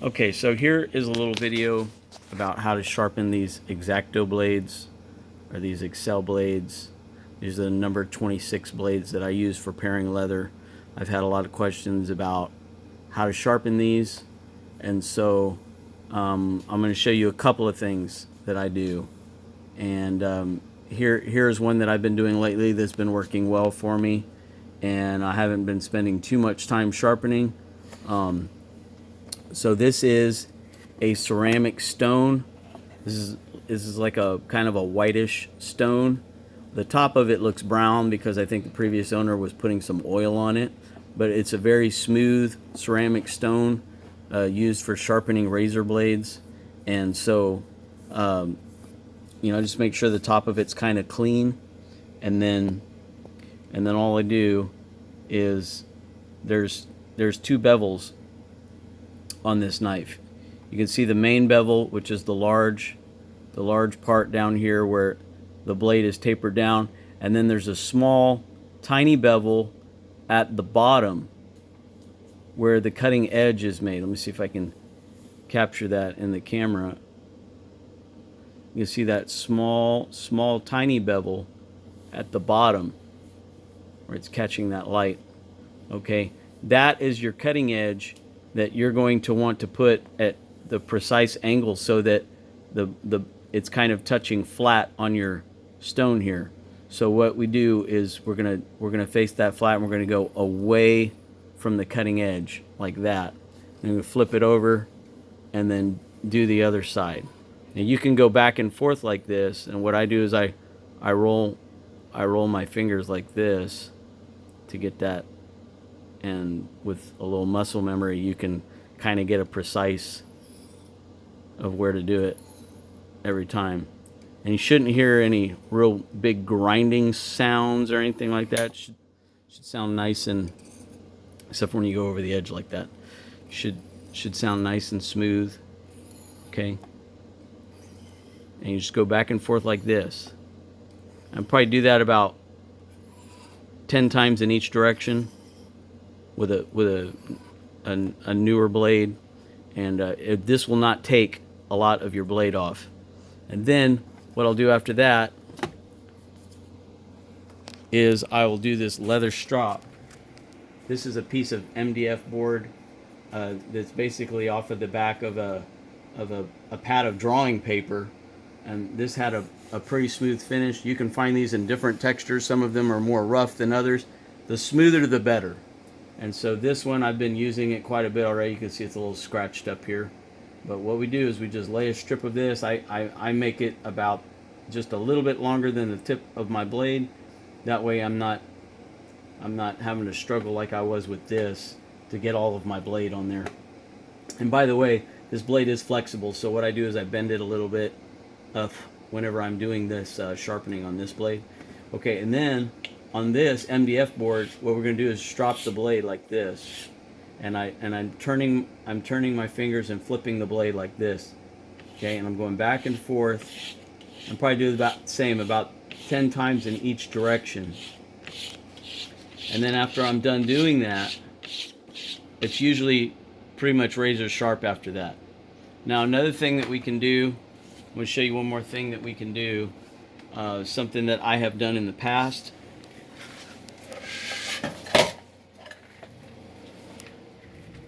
Okay, so here is a little video about how to sharpen these X-Acto blades, or these Excel blades. These are the number 26 blades that I use for paring leather. I've had a lot of questions about how to sharpen these, and so I'm going to show you a couple of things that I do. And here's one that I've been doing lately that's been working well for me, and I haven't been spending too much time sharpening. So this is a ceramic stone. This is like a kind of a whitish stone. The top of it looks brown because I think the previous owner was putting some oil on it, but it's a very smooth ceramic stone used for sharpening razor blades. And so just make sure the top of it's kind of clean, and then all I do is there's two bevels on this knife. You can see the main bevel, which is the large part down here where the blade is tapered down, and then there's a small tiny bevel at the bottom where the cutting edge is made. Let me see if I can capture that in the camera. You can see that small tiny bevel at the bottom where it's catching that light. Okay, that is your cutting edge that you're going to want to put at the precise angle so that it's kind of touching flat on your stone here. So what we do is we're gonna face that flat, and we're gonna go away from the cutting edge like that. And we flip it over and then do the other side. Now you can go back and forth like this, and what I do is I roll my fingers like this to get that. And with a little muscle memory, you can kind of get a precise of where to do it every time. And you shouldn't hear any real big grinding sounds or anything like that. It should sound nice, and except for when you go over the edge like that. Should sound nice and smooth. Okay. And you just go back and forth like this. I'd probably do that about 10 times in each direction with a newer blade, and this will not take a lot of your blade off. And then what I'll do after that is I will do this leather strop. This is a piece of MDF board that's basically off of the back of a pad of drawing paper, and this had a pretty smooth finish. You can find these in different textures. Some of them are more rough than others. The smoother the better. And so this one, I've been using it quite a bit already. You can see it's a little scratched up here. But what we do is we just lay a strip of this. I make it about just a little bit longer than the tip of my blade. That way I'm not having to struggle like I was with this to get all of my blade on there. And by the way, this blade is flexible, so what I do is I bend it a little bit whenever I'm doing this sharpening on this blade. Okay, and then on this MDF board, what we're going to do is strop the blade like this, and I'm turning my fingers and flipping the blade like this. Okay, and I'm going back and forth. I'm probably doing about the same, about 10 times in each direction. And then after I'm done doing that, it's usually pretty much razor sharp after that. Now another thing that we can do, I'm going to show you one more thing that we can do, something that I have done in the past.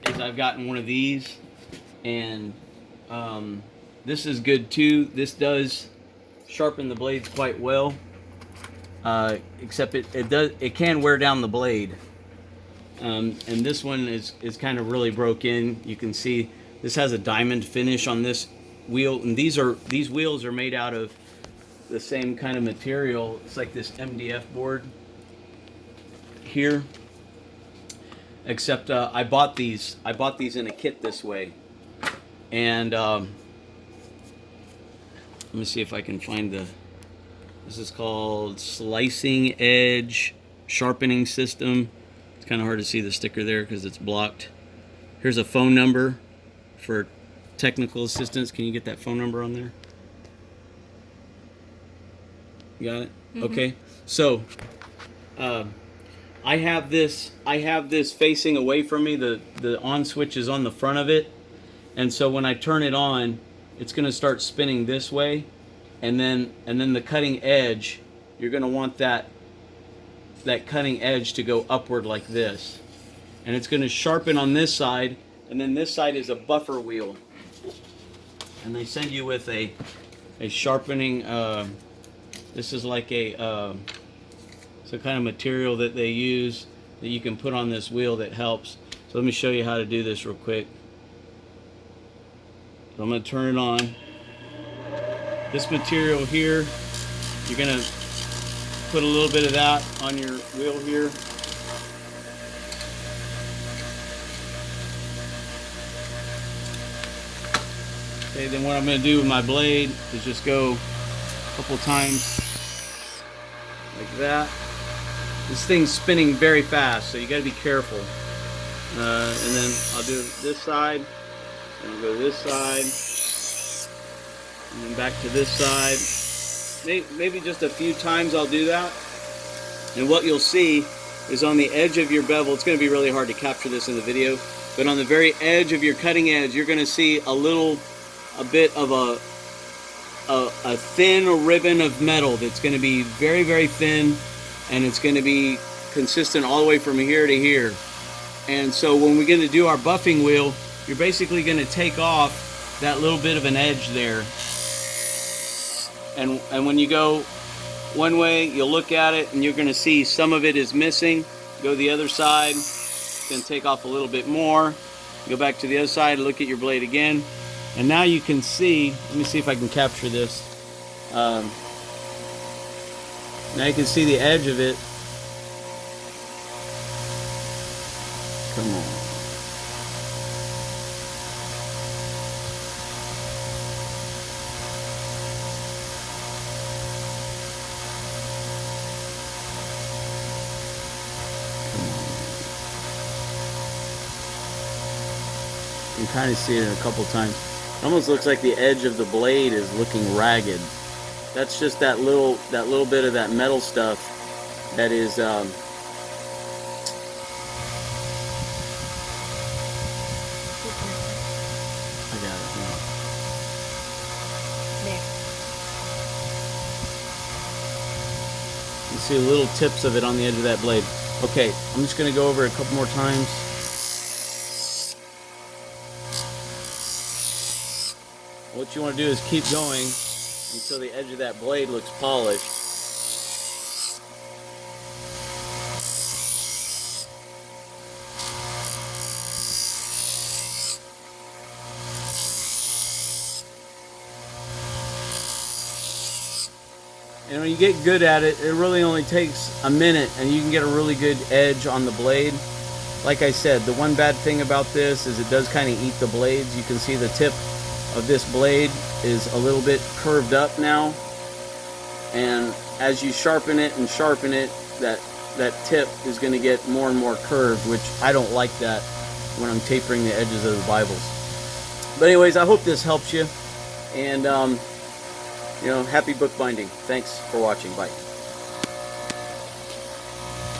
Is I've gotten one of these, and this is good too. This does sharpen the blades quite well, except it can wear down the blade. And this one is kind of really broke in. You can see this has a diamond finish on this wheel, and these wheels are made out of the same kind of material. It's like this MDF board here, except I bought these in a kit this way. And let me see if I can find this is called Slicing Edge Sharpening System. It's kind of hard to see the sticker there because it's blocked. Here's a phone number for technical assistance. Can you get that phone number on there? You got it? Mm-hmm. Okay. So I have this facing away from me. The on switch is on the front of it, And so when I turn it on, it's going to start spinning this way, and then the cutting edge, you're going to want that cutting edge to go upward like this. And it's going to sharpen on this side, and then this side is a buffer wheel. And they send you with a sharpening, this is like some kind of material that they use that you can put on this wheel that helps. So let me show you how to do this real quick. So I'm going to turn it on. This material here, you're going to put a little bit of that on your wheel here. Okay, then what I'm going to do with my blade is just go a couple times like that. This thing's spinning very fast, so you got to be careful. And then I'll do this side, and I'll go to this side, and then back to this side. Maybe just a few times I'll do that. And what you'll see is on the edge of your bevel, it's going to be really hard to capture this in the video, but on the very edge of your cutting edge, you're going to see a bit of a thin ribbon of metal that's going to be very, very thin, and it's going to be consistent all the way from here to here. And so when we're going to do our buffing wheel, you're basically going to take off that little bit of an edge there. And when you go one way, you'll look at it and you're going to see some of it is missing. Go the other side, it's going to take off a little bit more. Go back to the other side, look at your blade again. And now you can see, let me see if I can capture this. Now you can see the edge of it. Come on. You can kind of see it a couple times. It almost looks like the edge of the blade is looking ragged. That's just that little bit of that metal stuff that is I got it now. There. You see little tips of it on the edge of that blade. Okay, I'm just going to go over it a couple more times. What you want to do is keep going until the edge of that blade looks polished. And when you get good at it, it really only takes a minute and you can get a really good edge on the blade. Like I said, the one bad thing about this is it does kind of eat the blades. You can see the tip of this blade is a little bit curved up now, and as you sharpen it and sharpen it, that tip is going to get more and more curved, which I don't like that when I'm tapering the edges of the Bibles. But anyways, I hope this helps you, and happy bookbinding. Thanks for watching. Bye.